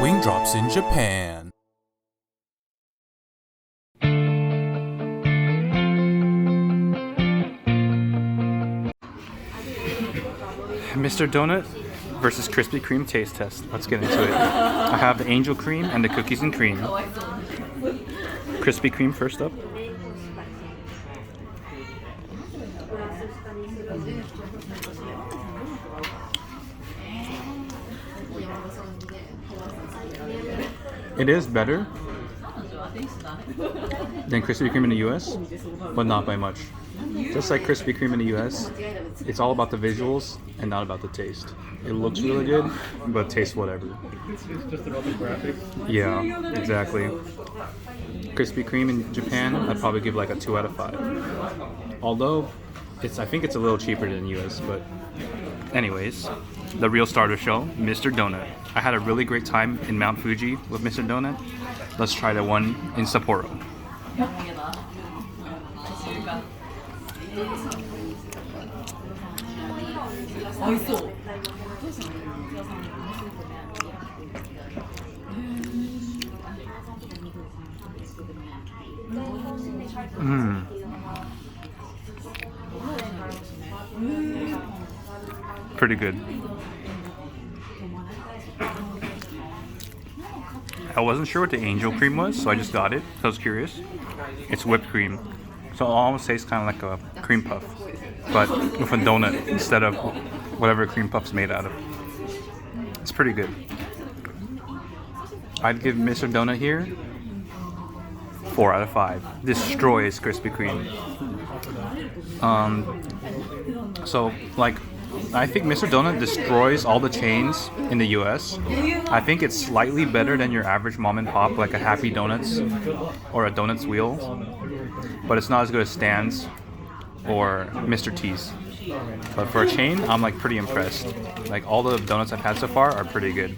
Wing drops in Japan. Mr. Donut versus Krispy Kreme taste test. Let's get into it. I have the angel cream and the cookies and cream. Krispy Kreme first up. It is better than Krispy Kreme in the US, but not by much. Just like Krispy Kreme in the US, it's all about the visuals and not about the taste. It looks really good, but tastes whatever. It's just about the graphics. Yeah, exactly. Krispy Kreme in Japan, I'd probably give like a 2 out of 5. Although, I think it's a little cheaper than US, but anyways, the real star of the show, Mr. Donut. I had a really great time in Mount Fuji with Mr. Donut. Let's try the one in Sapporo. Pretty good. I wasn't sure what the angel cream was, so I just got it. So I was curious. It's whipped cream, so it almost tastes kind of like a cream puff, but with a donut instead of whatever cream puff's made out of. It's pretty good. I'd give Mr. Donut here 4 out of 5. Destroys Krispy Kreme. So like, I think Mr. Donut destroys all the chains in the US. I think it's slightly better than your average mom and pop, like a Happy Donuts or a Donuts Wheel, but it's not as good as Stan's or Mr. T's. But for a chain, I'm like pretty impressed. Like all the donuts I've had so far are pretty good.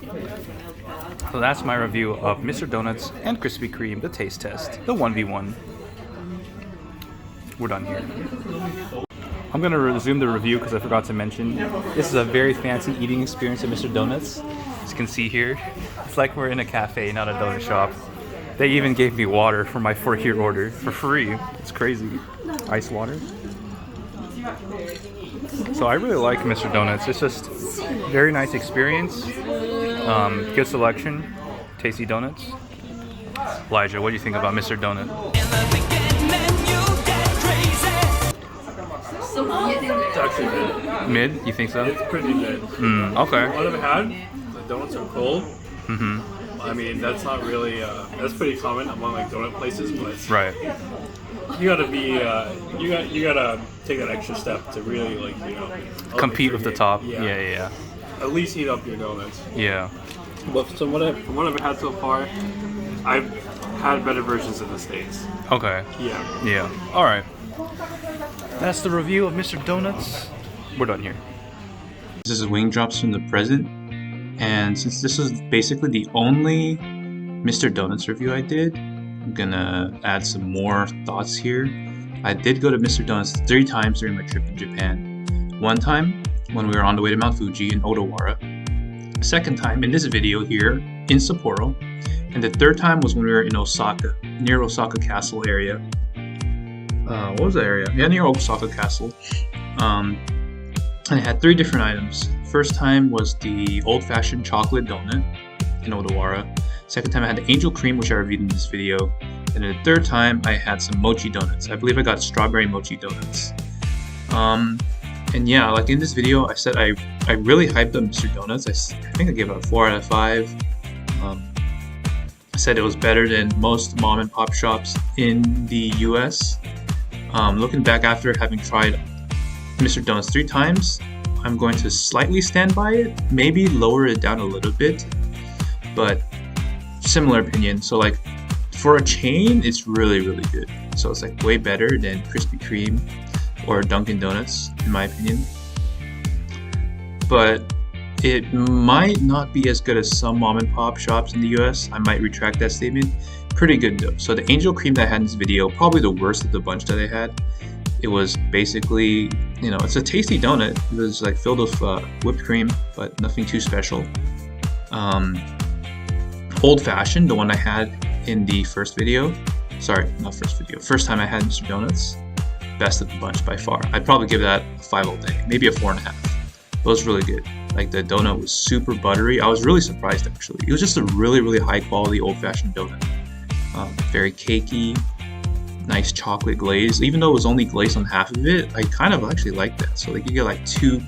So that's my review of Mr. Donuts and Krispy Kreme, the taste test, the 1v1. We're done here. I'm going to resume the review because I forgot to mention, this is a very fancy eating experience at Mr. Donuts. As you can see here, it's like we're in a cafe, not a donut shop. They even gave me water for my 4-year order for free. It's crazy. Ice water. So I really like Mr. Donuts. It's just very nice experience. Good selection. Tasty donuts. Elijah, what do you think about Mr. Donut? It's actually good. Mid? You think so? It's pretty good. Okay. What I've had, the donuts are cold. I mean, that's not really, that's pretty common among like donut places, but Right. you gotta be, you gotta take that extra step to really like, Compete with the top. Yeah. Yeah. At least heat up your donuts. Yeah. But from what I've had so far, I've had better versions in the States. Okay. Yeah. Yeah. Alright. That's the review of Mr. Donuts. We're done here. This is wing drops from the present. And since this was basically the only Mr. Donuts review I did, I'm gonna add some more thoughts here. I did go to Mr. Donuts 3 times during my trip in Japan. One time when we were on the way to Mount Fuji in Odawara. Second time in this video here in Sapporo. And the third time was when we were in Osaka, near Osaka Castle area. What was that area? Yeah, near Osaka Castle. And it had 3 different items. First time was the old-fashioned chocolate donut in Odawara. Second time I had the angel cream, which I reviewed in this video. And then the third time I had some mochi donuts. I believe I got strawberry mochi donuts. And yeah, like in this video, I said I really hyped up Mr. Donuts. I think I gave it a 4 out of 5. I said it was better than most mom and pop shops in the US. Looking back after having tried Mr. Donuts 3 times, I'm going to slightly stand by it, maybe lower it down a little bit, but similar opinion. So like for a chain, it's really, really good. So it's like way better than Krispy Kreme or Dunkin' Donuts, in my opinion. But it might not be as good as some mom and pop shops in the US. I might retract that statement. Pretty good though. So the angel cream that I had in this video, probably the worst of the bunch that I had. It was basically, you know, it's a tasty donut. It was like filled with whipped cream, but nothing too special. Old fashioned, the one I had in the first video. Sorry, not first video. First time I had Mr. Donuts. Best of the bunch by far. I'd probably give that a 5 all day, maybe a 4.5. It was really good. Like the donut was super buttery. I was really surprised actually. It was just a really, really high quality old fashioned donut. Very cakey, nice chocolate glaze. Even though it was only glazed on half of it, I kind of actually like that. So like you get like two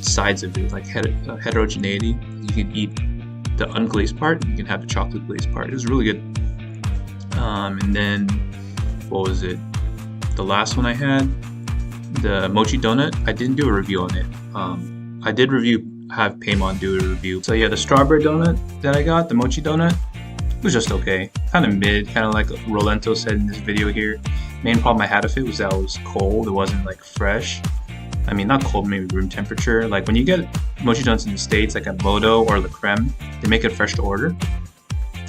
sides of it, like heterogeneity. You can eat the unglazed part, and you can have the chocolate glazed part. It was really good. And then what was it? The last one I had, the mochi donut. I didn't do a review on it. I did have Paymon do a review. So yeah, the strawberry donut that I got, the mochi donut, it was just okay. Kind of mid, kind of like Rolento said in this video here. Main problem I had with it was that it was cold. It wasn't like fresh. I mean, not cold, maybe room temperature. Like when you get mochi donuts in the States, like at Modo or La Creme, they make it fresh to order.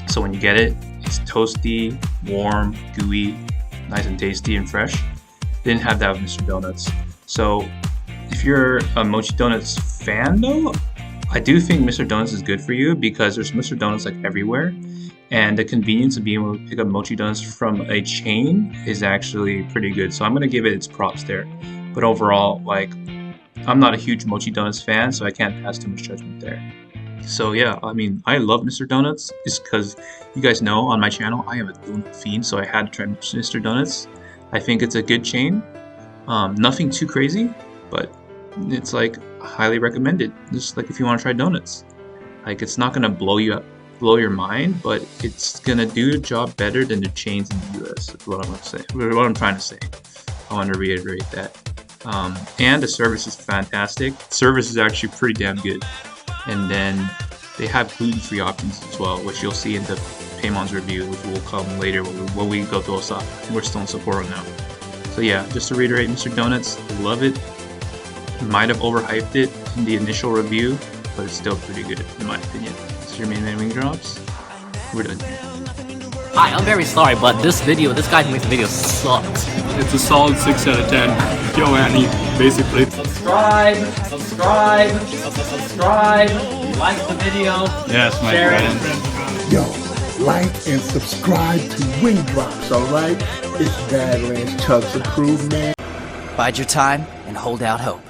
So when you get it, it's toasty, warm, gooey, nice and tasty and fresh. Didn't have that with Mr. Donuts. So if you're a mochi donuts fan though, I do think Mr. Donuts is good for you because there's Mr. Donuts like everywhere, and the convenience of being able to pick up mochi donuts from a chain is actually pretty good. So I'm gonna give it its props there. But overall, like, I'm not a huge mochi donuts fan, so I can't pass too much judgment there. So yeah, I mean, I love Mr. Donuts. It's because you guys know on my channel I am a donut fiend, so I had to try Mr. Donuts. I think it's a good chain. Nothing too crazy, but it's like highly recommended. Just like if you want to try donuts, like it's not gonna blow your mind, but it's gonna do the job better than the chains in the US. Is what I'm gonna say. What I'm trying to say. I want to reiterate that. And the service is fantastic. Service is actually pretty damn good. And then they have gluten-free options as well, which you'll see in the Paymon's review, which will come later when we go to Osaka. We're still in Sapporo now. So yeah, just to reiterate, Mr. Donuts, love it. Might have overhyped it in the initial review, but it's still pretty good in my opinion. This is your main man Wing Drops. We're done here. Hi, I'm very sorry, but this guy who makes the video sucks. It's a solid 6 out of 10. Yo, Annie, basically. Subscribe. Like the video. Yes, my Share friend. it. Yo, like and subscribe to Wing Drops, alright? It's Badlands Chugs approved, man. Bide your time and hold out hope.